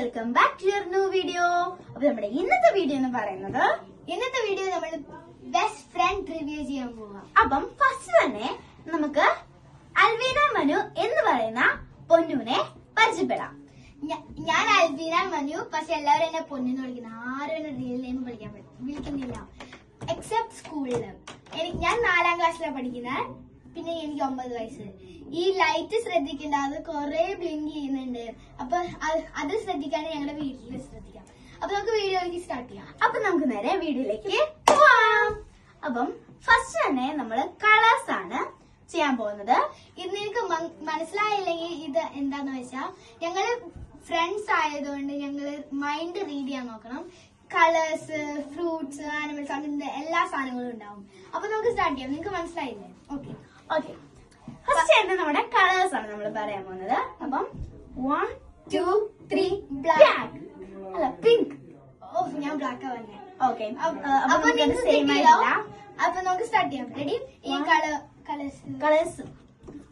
Welcome back to your new video. അപ്പൊ നമ്മുടെ ഇന്നത്തെ വീഡിയോ എന്ന് പറയുന്നത് നമ്മൾ ബെസ്റ്റ് ഫ്രണ്ട് റിവ്യൂ ചെയ്യാൻ പോവാം. അപ്പം ഫസ്റ്റ് തന്നെ നമുക്ക് അൽവീന മനു എന്ന് പറയുന്ന പൊന്നുവിനെ പരിചയപ്പെടാം. ഞാൻ അൽബീന മനു, പക്ഷെ എല്ലാവരും എന്നെ പൊന്നെന്ന് വിളിക്കുന്നത്. ആരും എന്നെ റിയൽ നെയിം വിളിക്കുന്നില്ല എക്സെപ്റ്റ് സ്കൂളില്. ഞാൻ 4ാം ക്ലാസ്സിലാണ് പഠിക്കുന്നത്. പിന്നെ എനിക്ക് 9 വയസ്സ്. ഈ ലൈറ്റ് ശ്രദ്ധിക്കേണ്ട, അത് കുറെ ബ്ലിങ്ക് ചെയ്യുന്നുണ്ട്. അപ്പൊ അത് ശ്രദ്ധിക്കാൻ ഞങ്ങളുടെ വീട്ടിൽ ശ്രദ്ധിക്കാം. അപ്പൊ നമുക്ക് വീഡിയോയിലേക്ക് സ്റ്റാർട്ട് ചെയ്യാം. അപ്പൊ നമുക്ക് നേരെ വീഡിയോയിലേക്ക് പോവാം. അപ്പം ഫസ്റ്റ് തന്നെ നമ്മള് കളേഴ്സ് ആണ് ചെയ്യാൻ പോകുന്നത്. ഇത് നിനക്ക് മനസ്സിലായില്ലെങ്കിൽ ഇത് എന്താന്ന് വെച്ചാൽ, ഞങ്ങള് ഫ്രണ്ട്സ് ആയതുകൊണ്ട് ഞങ്ങള് മൈൻഡ് റീഡ് ചെയ്യാൻ നോക്കണം. കളേഴ്സ്, ഫ്രൂട്ട്സ്, ആനിമൽസ്, അങ്ങനത്തെ എല്ലാ സാധനങ്ങളും ഉണ്ടാവും. അപ്പൊ നമുക്ക് സ്റ്റാർട്ട് ചെയ്യാം. നിങ്ങക്ക് മനസ്സിലായില്ലേ? ഓക്കെ ഫസ്റ്റ് തന്നെ നമ്മുടെ കളേഴ്സ് ആണ് നമ്മൾ പറയാൻ പോകുന്നത്. അപ്പം 1 2 3 ബ്ലാക്ക് അല്ല പിങ്ക്. ഞാൻ ബ്ലാക്കാ വന്നെ. ഓക്കെ അപ്പൊ നിങ്ങൾക്ക് സെയിം കിട്ടിയില്ല. ആയിട്ടില്ല. അപ്പൊ നമുക്ക് സ്റ്റാർട്ട് ചെയ്യാം. റെഡി? ഈ കളേഴ്സ്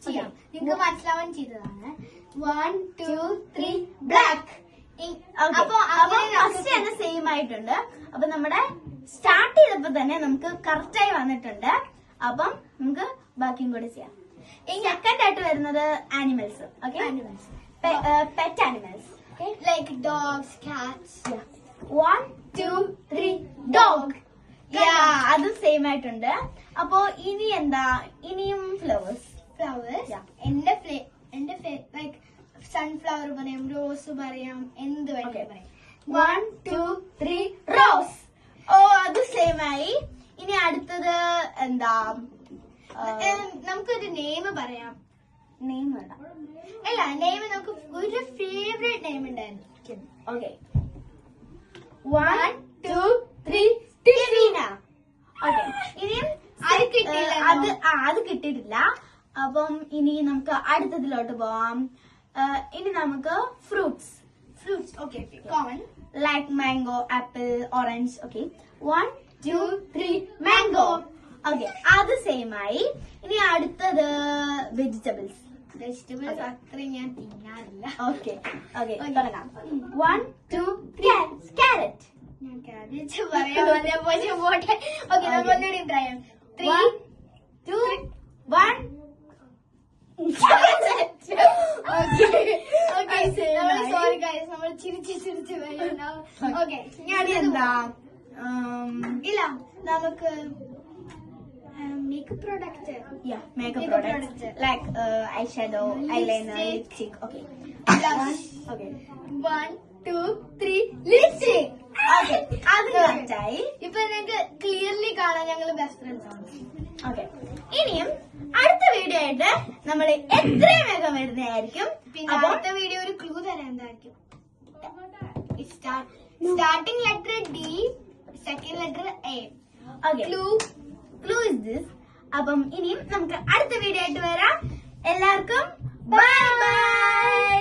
ചെയ്യാം. നിങ്ങൾക്ക് മനസ്സിലാവാൻ ചെയ്തതാണ്. 1 2 3 ബ്ലാക്ക്. അപ്പൊ ഫസ്റ്റ് തന്നെ സെയിം ആയിട്ടുണ്ട്. അപ്പൊ നമ്മുടെ സ്റ്റാർട്ട് ചെയ്തപ്പോ തന്നെ നമുക്ക് കറക്റ്റ് ആയി വന്നിട്ടുണ്ട്. അപ്പം നമുക്ക് ബാക്കിയും കൂടെ ചെയ്യാം. സെക്കൻഡ് ആയിട്ട് വരുന്നത് animals. Okay, pet animals like dogs, Katz. 1 2 3 dog. അതും സെയിം ആയിട്ടുണ്ട്. അപ്പോ ഇനി എന്താ? ഇനിയും ഫ്ലവേഴ്സ്. എന്റെ ലൈക്ക് സൺഫ്ലവർ പറയാം, റോസ് പറയാം, എന്ത് പറയാം. 1 2 3 റോസ്. അത് സെയിം ആയി. ഇനി അടുത്തത് എന്താ? നമുക്കൊരു നെയിം പറയാം. നെയിം വേണ്ട. അല്ല, നെയിം നമുക്ക് ഒരു ഫേവറേറ്റ് നെയിം ഉണ്ടായിരുന്നു. ഓക്കെ, 1 2 3 ടിവീന. ഓക്കെ, ഇനിയും അത് കിട്ടിയിട്ടില്ല. അപ്പം ഇനി നമുക്ക് അടുത്തതിലോട്ട് പോവാം. ഇനി നമുക്ക് fruits. Okay, common like mango, apple, orange. Okay, 1 2 3 mango. Okay, അത് സെയിം ആയി. ഇനി അടുത്തത് വെജിറ്റബിൾസ്. അത്രയും ഞാൻ തിന്നാറില്ല. ഓക്കെ തുടങ്ങാം. 1 2 3 ക്യാരറ്റ്. ഞാൻ കാബേജ് പറയാൻ പോട്ടെ. ഓക്കെ, നമുക്ക് ഒന്നുകൂടി ട്രൈ ചെയ്യാം. 3 2 1 സോറി ഗൈസ്, നമ്മൾ ചിരിച്ച് വരുന്നുണ്ടാവും. ഓക്കെ, ഞാൻ എന്താ? ഇല്ല, നമുക്ക് makeup product. Makeup product like eyeshadow, eyeliner, lipstick. Okay, 1 2 3 lipstick. Okay, അത് കറക്റ്റായി. ഇപ്പൊ നിങ്ങൾക്ക് ക്ലിയർലി കാണാൻ ഞങ്ങൾ ബെസ്റ്റ് ഫ്രണ്ട്സ് ആണ്. ഓക്കെ, ഇനിയും അടുത്ത വീഡിയോ ആയിട്ട് നമ്മൾ എത്രയും വേഗം വരുന്നതായിരിക്കും. പിന്നെ അടുത്ത വീഡിയോ ഒരു ക്ലൂ തരാൻ എന്തായിരിക്കും? Starting letter D, second letter A. Clue is this. അപ്പം ഇനിയും നമുക്ക് അടുത്ത വീഡിയോ ആയിട്ട് വരാം. എല്ലാവർക്കും ബൈ ബൈ.